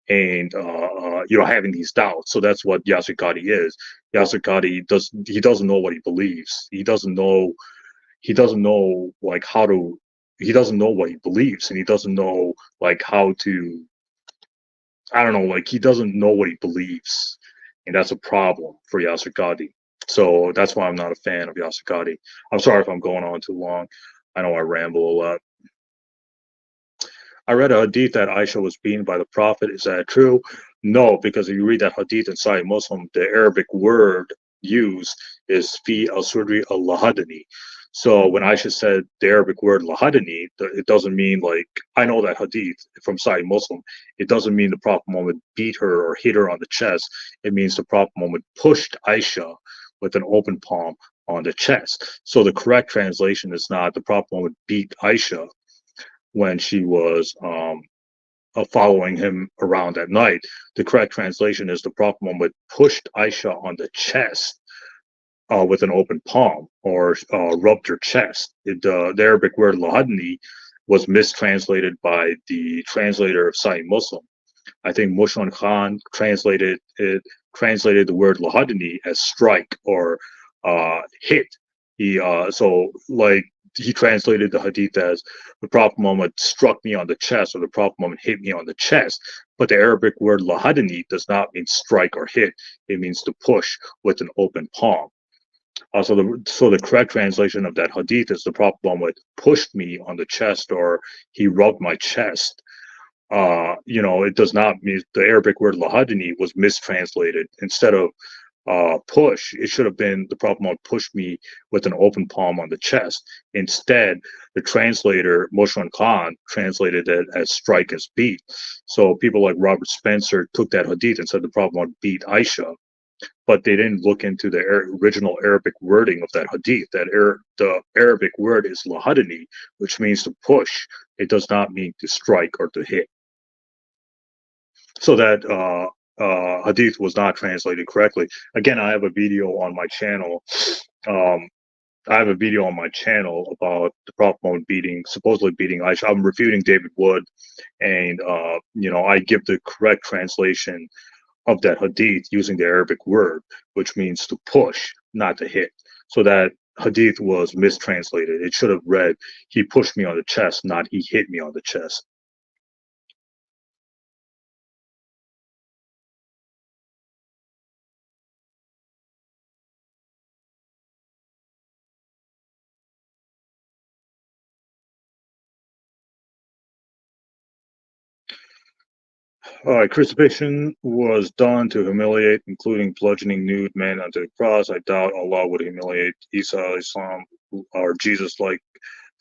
and having these doubts. So that's what Yasir Qadhi is. Yasir Qadhi doesn't know what he believes. He doesn't know he doesn't know what he believes, and he doesn't know how to, I don't know, he doesn't know what he believes, and that's a problem for Yasir Qadhi. So that's why I'm not a fan of Yasir Qadhi. I'm sorry if I'm going on too long. I know I ramble a lot. I read a hadith that Aisha was beaten by the Prophet. Is that true? No, because if you read that hadith in Sahih Muslim, the Arabic word used is fi al-sudri al-lahadani. So when Aisha said the Arabic word lahadani, it doesn't mean I know that hadith from Sahih Muslim. It doesn't mean the Prophet Muhammad beat her or hit her on the chest. It means the Prophet Muhammad pushed Aisha with an open palm on the chest. So the correct translation is not the Prophet Muhammad beat Aisha when she was following him around at night. The correct translation is the Prophet Muhammad pushed Aisha on the chest with an open palm, or rubbed her chest. The Arabic word lahadni was mistranslated by the translator of Sahih Muslim. I think Mushran Khan translated the word lahadni as strike or hit, He translated the hadith as the Prophet Muhammad struck me on the chest, or the Prophet Muhammad hit me on the chest. But the Arabic word lahadani does not mean strike or hit. It means to push with an open palm. So the correct translation of that hadith is the Prophet Muhammad pushed me on the chest, or he rubbed my chest. It does not mean, the Arabic word lahadani was mistranslated. Instead of push, it should have been the Prophet Muhammad pushed me with an open palm on the chest. Instead, the translator, Mushran Khan, translated it as strike as beat. So people like Robert Spencer took that hadith and said the Prophet Muhammad beat Aisha, but they didn't look into the original Arabic wording of that hadith. The Arabic word is lahadani, which means to push. It does not mean to strike or to hit. So that hadith was not translated correctly. Again, I have a video on my channel. About the Prophet Muhammad supposedly beating Aisha. I'm refuting David Wood, and I give the correct translation of that hadith using the Arabic word, which means to push, not to hit. So that hadith was mistranslated. It should have read, he pushed me on the chest, not he hit me on the chest. Crucifixion was done to humiliate, including bludgeoning nude men onto the cross. I doubt Allah would humiliate Isa, Islam, or Jesus like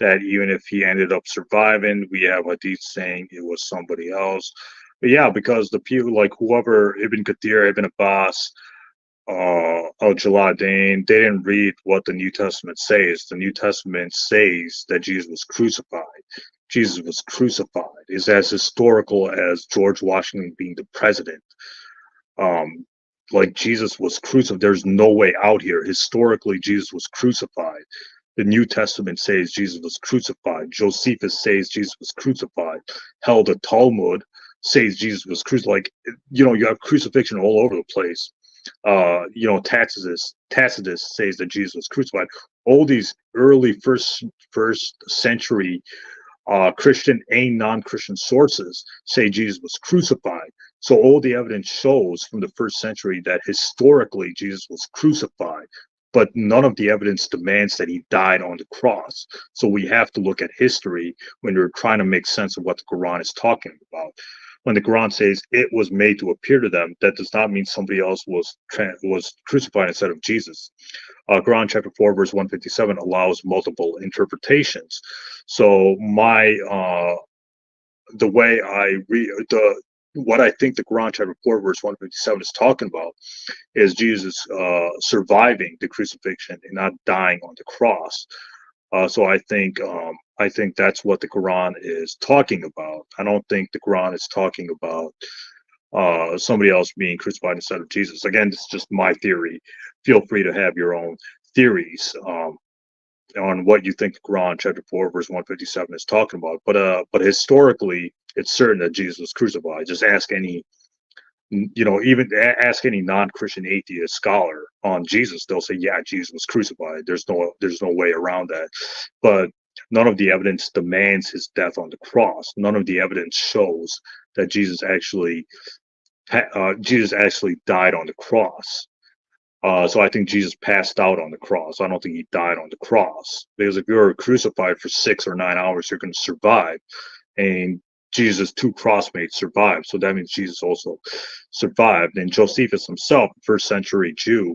that, even if he ended up surviving. We have hadith saying it was somebody else. But yeah, because the people like whoever, Ibn Kathir, Ibn Abbas, Al-Jaladain, they didn't read what the New Testament says. The New Testament says that Jesus was crucified. Jesus was crucified is as historical as George Washington being the president. Like Jesus was crucified. There's no way out here. Historically, Jesus was crucified. The New Testament says Jesus was crucified. Josephus says Jesus was crucified. Hell, the Talmud says Jesus was crucified. Like, you have crucifixion all over the place. Tacitus says that Jesus was crucified. All these early first century Christian and non-Christian sources say Jesus was crucified. So all the evidence shows from the first century that historically Jesus was crucified, but none of the evidence demands that he died on the cross. So we have to look at history when we're trying to make sense of what the Quran is talking about. When the Quran says it was made to appear to them, that does not mean somebody else was crucified instead of Jesus. Quran chapter 4 verse 157 allows multiple interpretations. So the way I read what I think the Quran chapter 4 verse 157 is talking about is Jesus surviving the crucifixion and not dying on the cross. So I think that's what the Quran is talking about. I don't think the Quran is talking about somebody else being crucified instead of Jesus. Again, it's just my theory. Feel free to have your own theories on what you think the Quran chapter 4 verse 157 is talking about. But historically, it's certain that Jesus was crucified. Just ask any even ask any non-Christian atheist scholar on Jesus, they'll say, yeah, Jesus was crucified. There's no way around that. But none of the evidence demands his death on the cross. None of the evidence shows that Jesus actually died on the cross. So I think Jesus passed out on the cross. I don't think he died on the cross, because if you're crucified for 6 or 9 hours, you're going to survive. And Jesus' 2 crossmates survived, so that means Jesus also survived. And Josephus himself, first century Jew,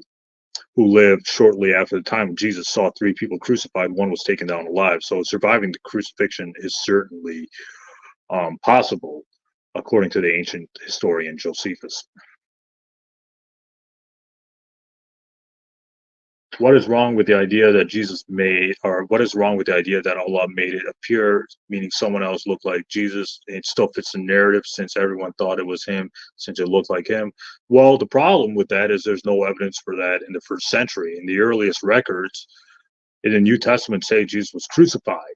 who lived shortly after the time when Jesus, saw 3 people crucified. 1 was taken down alive. So surviving the crucifixion is certainly possible, according to the ancient historian Josephus. What is wrong with the idea that Jesus made, or what is wrong with the idea that Allah made it appear, meaning someone else looked like Jesus? It still fits the narrative since everyone thought it was him, since it looked like him. Well, the problem with that is there's no evidence for that in the first century. In the earliest records in the New Testament say Jesus was crucified.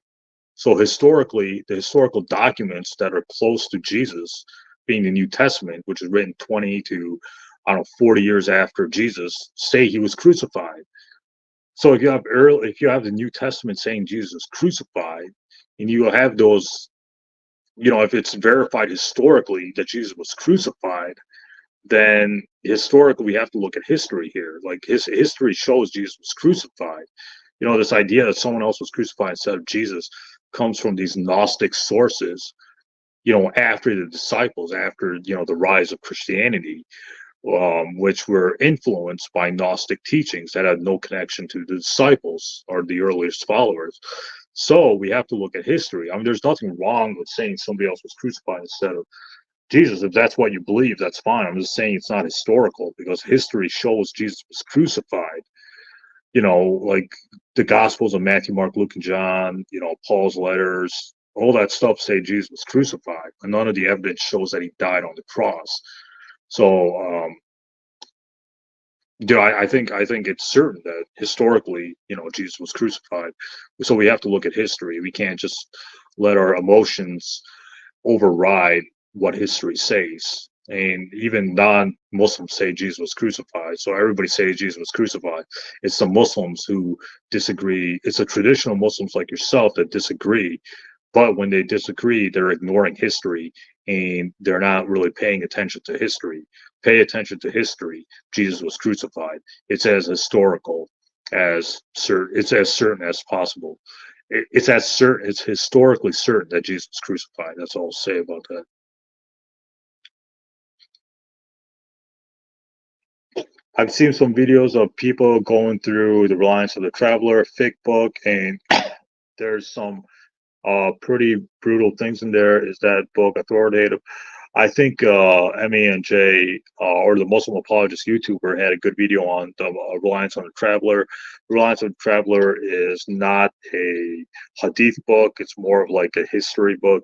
So historically, the historical documents that are close to Jesus, being the New Testament, which is written 20 to 40 years after Jesus, say he was crucified. So if you have the New Testament saying Jesus was crucified, and you have those, if it's verified historically that Jesus was crucified, then historically we have to look at history here. Like his history shows Jesus was crucified. This idea that someone else was crucified instead of Jesus comes from these Gnostic sources, after the disciples, after, the rise of Christianity, which were influenced by Gnostic teachings that had no connection to the disciples or the earliest followers. So we have to look at history. I mean, there's nothing wrong with saying somebody else was crucified instead of Jesus. If that's what you believe, that's fine. I'm just saying it's not historical, because history shows Jesus was crucified. Like the Gospels of Matthew, Mark, Luke, and John, Paul's letters, all that stuff say Jesus was crucified, and none of the evidence shows that he died on the cross. So, I think it's certain that historically, Jesus was crucified. So we have to look at history. We can't just let our emotions override what history says. And even non-Muslims say Jesus was crucified. So everybody says Jesus was crucified. It's the Muslims who disagree. It's the traditional Muslims like yourself that disagree. But when they disagree, they're ignoring history, and they're not really paying attention to history. Pay attention to history. Jesus was crucified. It's as historical as certain. It's as certain as possible. It's as certain. It's historically certain that Jesus was crucified. That's all I'll say about that. I've seen some videos of people going through the Reliance of the Traveler thick book, and there's some pretty brutal things in there. Is that book authoritative? I think MENJ, or the Muslim Apologist YouTuber, had a good video on the Reliance on the Traveler. Reliance on the Traveler is not a hadith book. It's more of like a history book.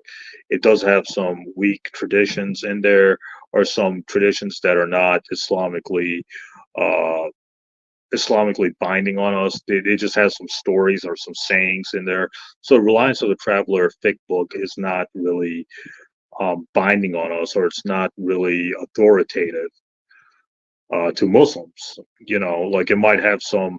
It does have some weak traditions in there, or some traditions that are not uh, Islamically binding on us. It just has some stories or some sayings in there. So Reliance of the Traveler thick book is not really binding on us, or it's not really authoritative to Muslims. Like it might have some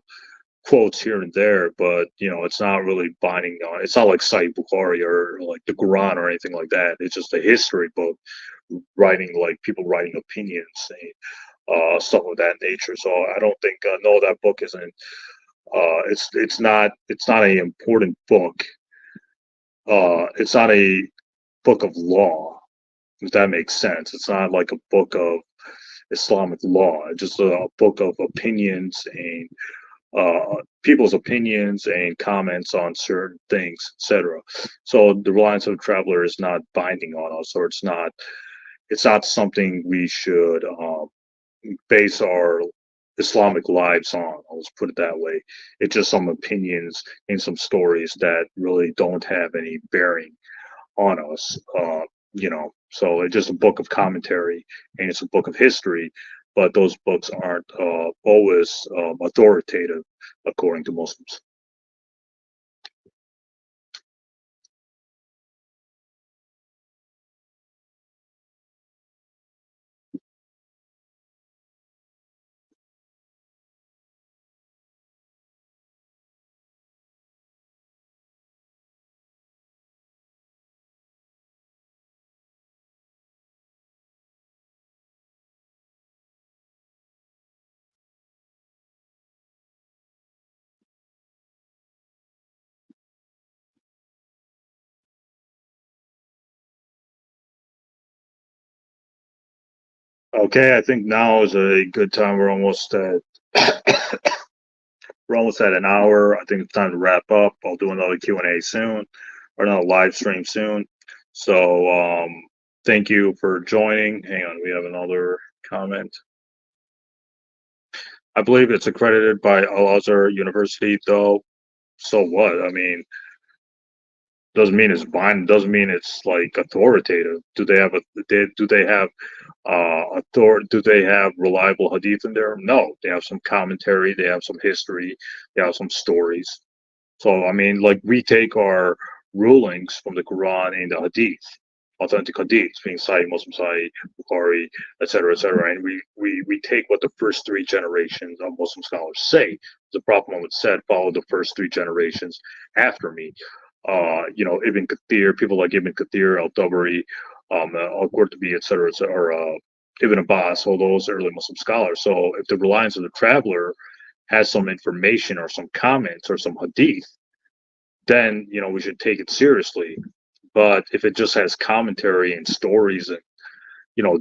quotes here and there, but it's not really binding on. It's not like Sahih Bukhari or like the Quran or anything like that. It's just a history book, writing like people writing opinions and stuff of that nature. So I don't think no, that book isn't. It's not a important book. It's not a book of law, if that makes sense. It's not like a book of Islamic law. It's just a book of opinions and people's opinions and comments on certain things, etc. So the Reliance of the Traveler is not binding on us, or it's not something we should base our Islamic lives on. Let's put it that way. It's just some opinions and some stories that really don't have any bearing on us. So it's just a book of commentary, and it's a book of history, but those books aren't always authoritative according to Muslims. Okay, I think now is a good time. We're almost at an hour. I think it's time to wrap up. I'll do another Q&A soon, or another live stream soon. So thank you for joining. Hang on, we have another comment. I believe it's accredited by Al Azhar University, though. So what? I mean, doesn't mean it's binding. Doesn't mean it's like authoritative. Do they have reliable hadith in there? No, they have some commentary. They have some history. They have some stories. So I mean, like we take our rulings from the Quran and the hadith, authentic hadith, being Sahih Muslim, Sahih Bukhari, etc., etc., and we take what the first three generations of Muslim scholars say. the Prophet Muhammad said, follow the first three generations after me. Ibn Kathir, people like Ibn Kathir, Al-Tabari, Al-Qurtubi, etc., or Ibn Abbas, all those early Muslim scholars. So if the reliance of the traveler has some information or some comments or some hadith, then we should take it seriously. But if it just has commentary and stories and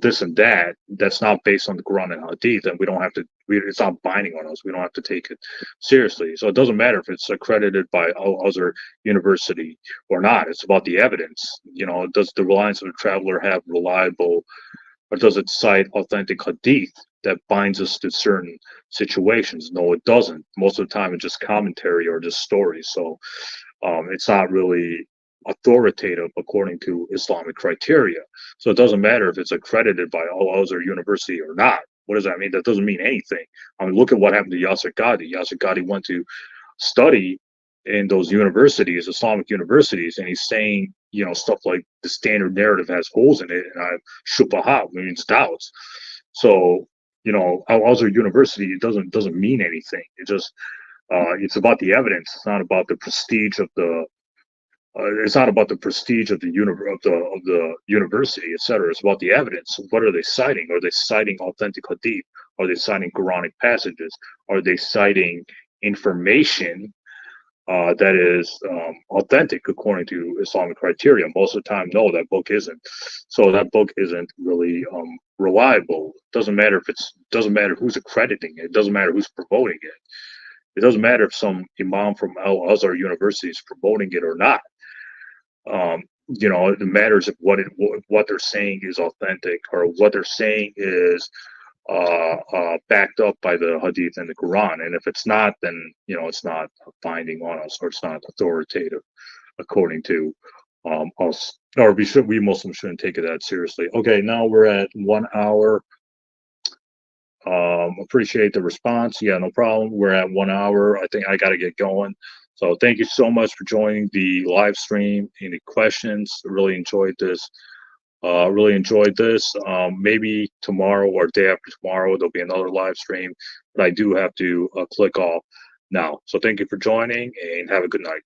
this and that, that's not based on the Quran and Hadith, and we don't have to. It's not binding on us. We don't have to take it seriously. So it doesn't matter if it's accredited by Al Azhar University or not. It's about the evidence. Does the reliance of the traveler have reliable, or does it cite authentic Hadith that binds us to certain situations? No, it doesn't. Most of the time, it's just commentary or just stories. So it's not really authoritative according to Islamic criteria. So it doesn't matter if it's accredited by Al Azhar University or not. What does that mean? That doesn't mean anything. I mean, look at what happened to Yasir Qadhi. Yasir Qadhi went to study in those universities, Islamic universities, and he's saying, stuff like the standard narrative has holes in it, and shubahat means doubts. So, Al Azhar University, it doesn't mean anything. It just it's about the evidence. It's not about the prestige of the it's not about the prestige of the university, etc. It's about the evidence. What are they citing? Are they citing authentic hadith? Are they citing Quranic passages? Are they citing information that is authentic according to Islamic criteria? Most of the time, no, that book isn't. So that book isn't really reliable. Doesn't matter who's accrediting it. It doesn't matter who's promoting it. It doesn't matter if some imam from Al Azhar University is promoting it or not. It matters if what they're saying is authentic, or what they're saying is backed up by the Hadith and the Quran. And if it's not, then it's not binding on us, or it's not authoritative according to us. Or we Muslims shouldn't take it that seriously. Okay, now we're at 1 hour. Appreciate the response. Yeah, no problem. We're at 1 hour. I think I got to get going. So thank you so much for joining the live stream. Any questions? Really enjoyed this. Maybe tomorrow or day after tomorrow, there'll be another live stream, but I do have to click off now. So thank you for joining, and have a good night.